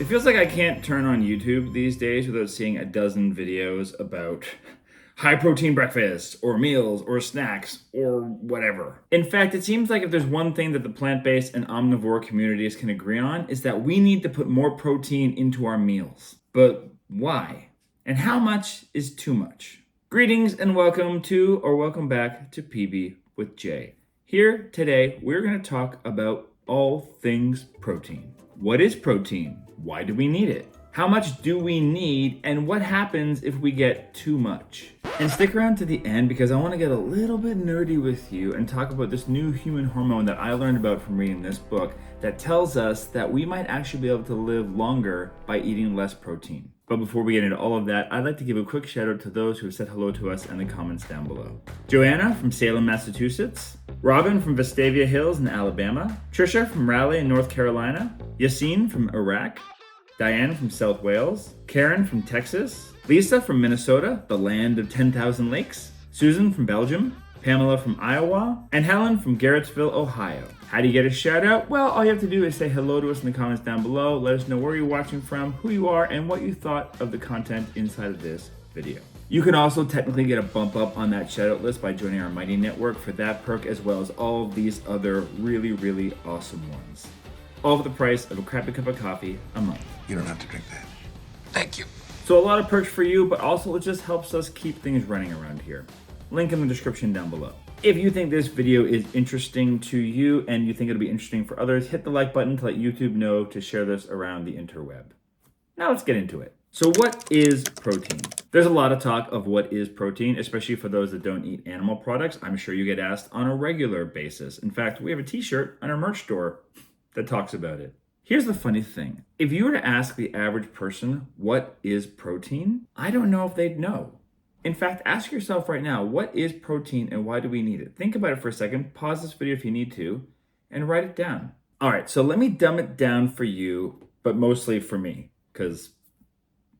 It feels like I can't turn on YouTube these days without seeing a dozen videos about high protein breakfast or meals or snacks or whatever. In fact, it seems like if there's one thing that the plant-based and omnivore communities can agree on, is that we need to put more protein into our meals. But why? And how much is too much? Greetings and welcome to, or welcome back to PB with Jay. Here today, we're going to talk about all things protein. What is protein? Why do we need it? How much do we need? And what happens if we get too much? And stick around to the end because I want to get a little bit nerdy with you and talk about this new human hormone that I learned about from reading this book that tells us that we might actually be able to live longer by eating less protein. But before we get into all of that, I'd like to give a quick shout out to those who have said hello to us in the comments down below. Joanna from Salem, Massachusetts. Robin from Vestavia Hills in Alabama. Trisha from Raleigh in North Carolina. Yassine from Iraq. Diane from South Wales. Karen from Texas. Lisa from Minnesota, the land of 10,000 lakes. Susan from Belgium. Pamela from Iowa. And Helen from Garrettsville, Ohio. How do you get a shout out? Well, all you have to do is say hello to us in the comments down below. Let us know where you're watching from, who you are, and what you thought of the content inside of this video. You can also technically get a bump up on that shout out list by joining our Mighty Network for that perk, as well as all of these other really, really awesome ones. All for the price of a crappy cup of coffee a month. You don't have to drink that. Thank you. So a lot of perks for you, but also it just helps us keep things running around here. Link in the description down below. If you think this video is interesting to you and you think it'll be interesting for others, hit the like button to let YouTube know to share this around the interweb. Now let's get into it. So what is protein? There's a lot of talk of what is protein, especially for those that don't eat animal products. I'm sure you get asked on a regular basis. In fact, we have a t-shirt on our merch store that talks about it. Here's the funny thing. If you were to ask the average person what is protein, I don't know if they'd know. In fact, ask yourself right now, what is protein and why do we need it? Think about it for a second, pause this video if you need to, and write it down. All right, so let me dumb it down for you, but mostly for me, because,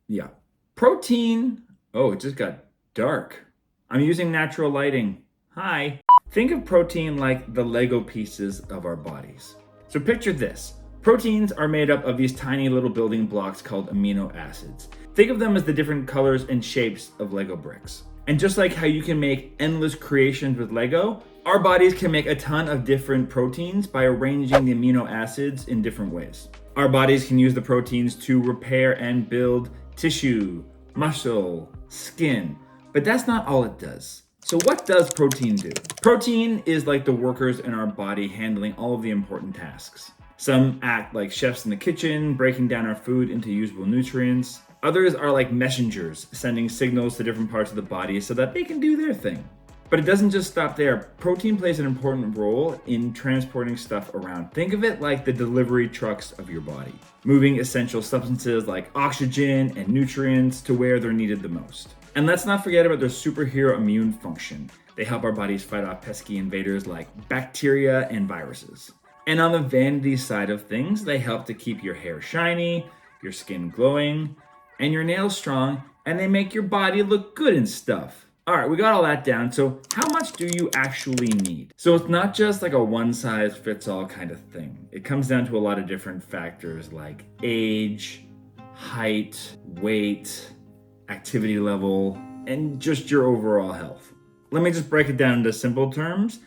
yeah. Protein, oh, it just got dark. I'm using natural lighting. Hi. Think of protein like the Lego pieces of our bodies. So picture this. Proteins are made up of these tiny little building blocks called amino acids. Think of them as the different colors and shapes of Lego bricks. And just like how you can make endless creations with Lego, our bodies can make a ton of different proteins by arranging the amino acids in different ways. Our bodies can use the proteins to repair and build tissue, muscle, skin, but that's not all it does. So what does protein do? Protein is like the workers in our body handling all of the important tasks. Some act like chefs in the kitchen, breaking down our food into usable nutrients. Others are like messengers, sending signals to different parts of the body so that they can do their thing. But it doesn't just stop there. Protein plays an important role in transporting stuff around. Think of it like the delivery trucks of your body, moving essential substances like oxygen and nutrients to where they're needed the most. And let's not forget about their superhero immune function. They help our bodies fight off pesky invaders like bacteria and viruses. And on the vanity side of things, they help to keep your hair shiny, your skin glowing, and your nails strong, and they make your body look good and stuff. All right, we got all that down. So how much do you actually need? So it's not just like a one size fits all kind of thing. It comes down to a lot of different factors like age, height, weight, activity level, and just your overall health. Let me just break it down into simple terms.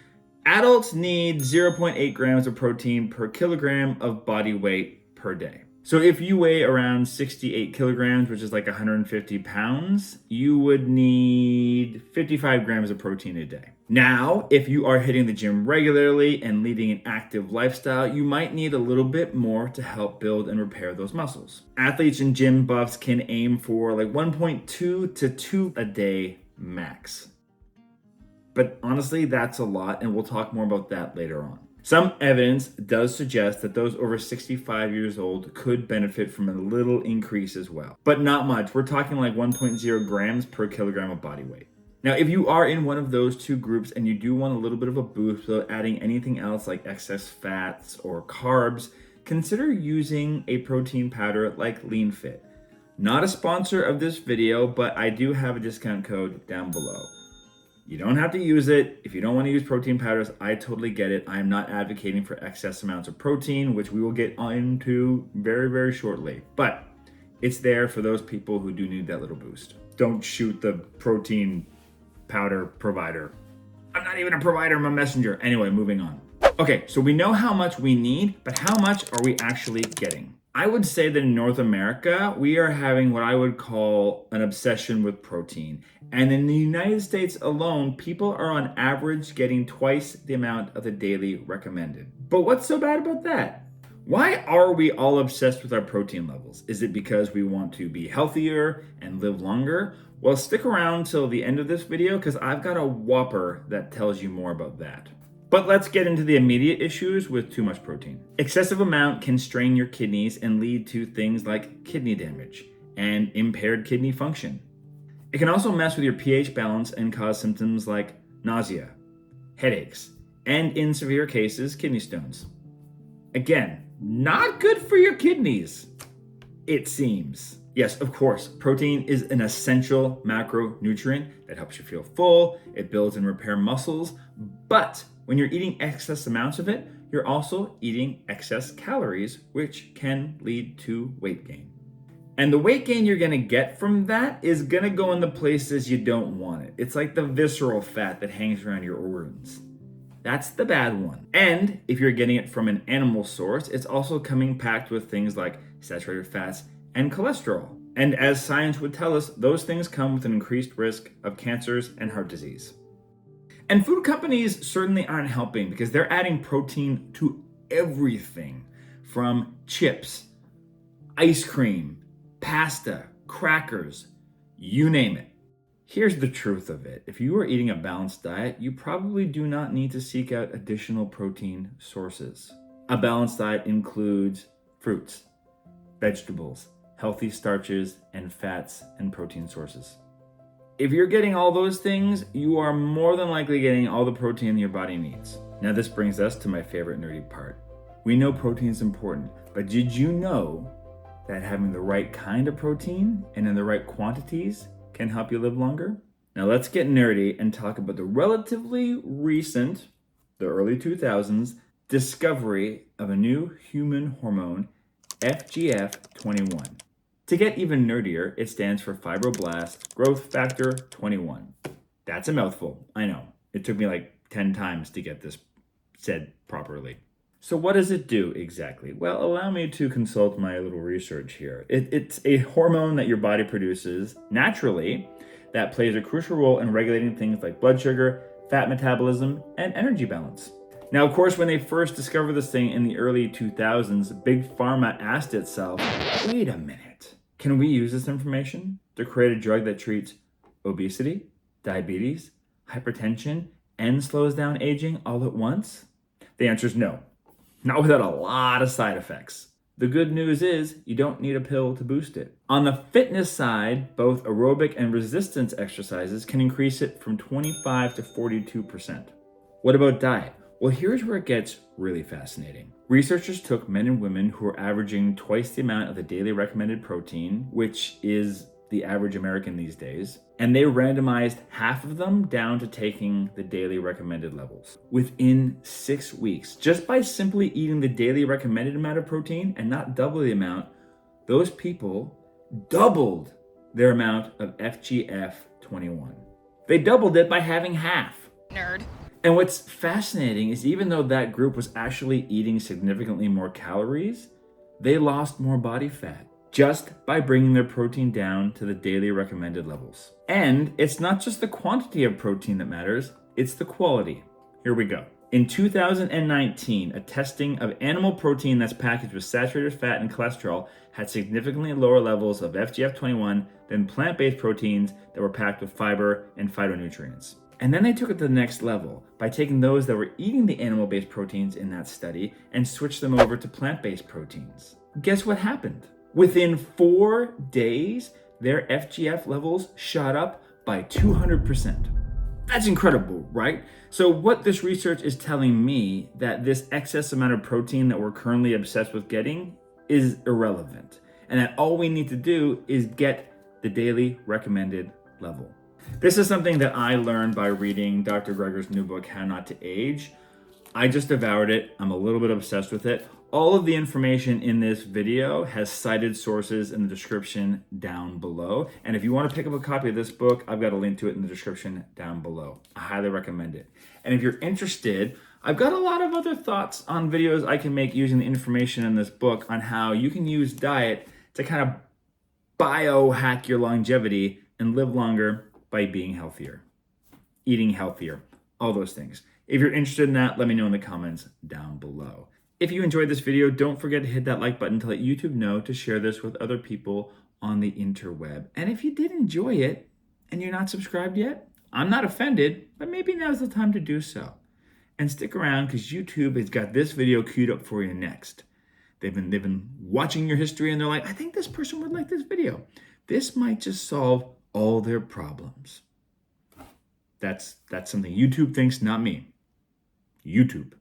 Adults need 0.8 grams of protein per kilogram of body weight per day. So if you weigh around 68 kilograms, which is like 150 pounds, you would need 55 grams of protein a day. Now, if you are hitting the gym regularly and leading an active lifestyle, you might need a little bit more to help build and repair those muscles. Athletes and gym buffs can aim for like 1.2 to 2 a day max. But honestly, that's a lot, and we'll talk more about that later on. Some evidence does suggest that those over 65 years old could benefit from a little increase as well, but not much. We're talking like 1.0 grams per kilogram of body weight. Now, if you are in one of those two groups and you do want a little bit of a boost without adding anything else like excess fats or carbs, consider using a protein powder like Lean Fit. Not a sponsor of this video, but I do have a discount code down below. You don't have to use it. If you don't want to use protein powders, I totally get it. I am not advocating for excess amounts of protein, which we will get into very, very shortly. But it's there for those people who do need that little boost. Don't shoot the protein powder provider. I'm not even a provider, I'm a messenger. Anyway, moving on. Okay, so we know how much we need, but how much are we actually getting? I would say that in North America, we are having what I would call an obsession with protein. And in the United States alone, people are on average getting twice the amount of the daily recommended. But what's so bad about that? Why are we all obsessed with our protein levels? Is it because we want to be healthier and live longer? Well, stick around till the end of this video because I've got a whopper that tells you more about that. But let's get into the immediate issues with too much protein. Excessive amount can strain your kidneys and lead to things like kidney damage and impaired kidney function. It can also mess with your pH balance and cause symptoms like nausea, headaches, and in severe cases, kidney stones. Again, not good for your kidneys, it seems. Yes, of course, protein is an essential macronutrient that helps you feel full, it builds and repair muscles, but when you're eating excess amounts of it, you're also eating excess calories, which can lead to weight gain. And the weight gain you're gonna get from that is gonna go in the places you don't want it. It's like the visceral fat that hangs around your organs. That's the bad one. And if you're getting it from an animal source, it's also coming packed with things like saturated fats and cholesterol. And as science would tell us, those things come with an increased risk of cancers and heart disease. And food companies certainly aren't helping because they're adding protein to everything from chips, ice cream, pasta, crackers, you name it. Here's the truth of it. If you are eating a balanced diet, you probably do not need to seek out additional protein sources. A balanced diet includes fruits, vegetables, healthy starches, and fats and protein sources. If you're getting all those things, you are more than likely getting all the protein your body needs. Now this brings us to my favorite nerdy part. We know protein is important, but did you know that having the right kind of protein and in the right quantities can help you live longer? Now let's get nerdy and talk about the relatively recent, the early 2000s, discovery of a new human hormone, FGF21. To get even nerdier, it stands for fibroblast growth factor 21. That's a mouthful, I know. It took me like 10 times to get this said properly. So what does it do exactly? Well, allow me to consult my little research here. It's a hormone that your body produces naturally that plays a crucial role in regulating things like blood sugar, fat metabolism, and energy balance. Now, of course, when they first discovered this thing in the early 2000s, Big Pharma asked itself, wait a minute, can we use this information to create a drug that treats obesity, diabetes, hypertension, and slows down aging all at once? The answer is no. Not without a lot of side effects. The good news is you don't need a pill to boost it. On the fitness side, both aerobic and resistance exercises can increase it from 25 to 42%. What about diet? Well, here's where it gets really fascinating. Researchers took men and women who were averaging twice the amount of the daily recommended protein, which is the average American these days, and they randomized half of them down to taking the daily recommended levels. Within 6 weeks, just by simply eating the daily recommended amount of protein and not double the amount, those people doubled their amount of FGF21. They doubled it by having half. Nerd. And what's fascinating is even though that group was actually eating significantly more calories, they lost more body fat just by bringing their protein down to the daily recommended levels. And it's not just the quantity of protein that matters, it's the quality. Here we go. In 2019, a testing of animal protein that's packaged with saturated fat and cholesterol had significantly lower levels of FGF21 than plant-based proteins that were packed with fiber and phytonutrients. And then they took it to the next level by taking those that were eating the animal-based proteins in that study and switched them over to plant-based proteins. Guess what happened? Within 4 days, their FGF levels shot up by 200%. That's incredible, right? So what this research is telling me that this excess amount of protein that we're currently obsessed with getting is irrelevant. And that all we need to do is get the daily recommended level. This is something that I learned by reading Dr. Greger's new book, How Not to Age. I just devoured it. I'm a little bit obsessed with it. All of the information in this video has cited sources in the description down below. And if you want to pick up a copy of this book, I've got a link to it in the description down below. I highly recommend it. And if you're interested, I've got a lot of other thoughts on videos I can make using the information in this book on how you can use diet to kind of biohack your longevity and live longer by being healthier, eating healthier, all those things. If you're interested in that, let me know in the comments down below. If you enjoyed this video, don't forget to hit that like button to let YouTube know to share this with other people on the interweb. And if you did enjoy it and you're not subscribed yet, I'm not offended, but maybe now's the time to do so. And stick around because YouTube has got this video queued up for you next. They've been watching your history and they're like, I think this person would like this video. This might just solve all their problems. That's something YouTube thinks, not me. YouTube.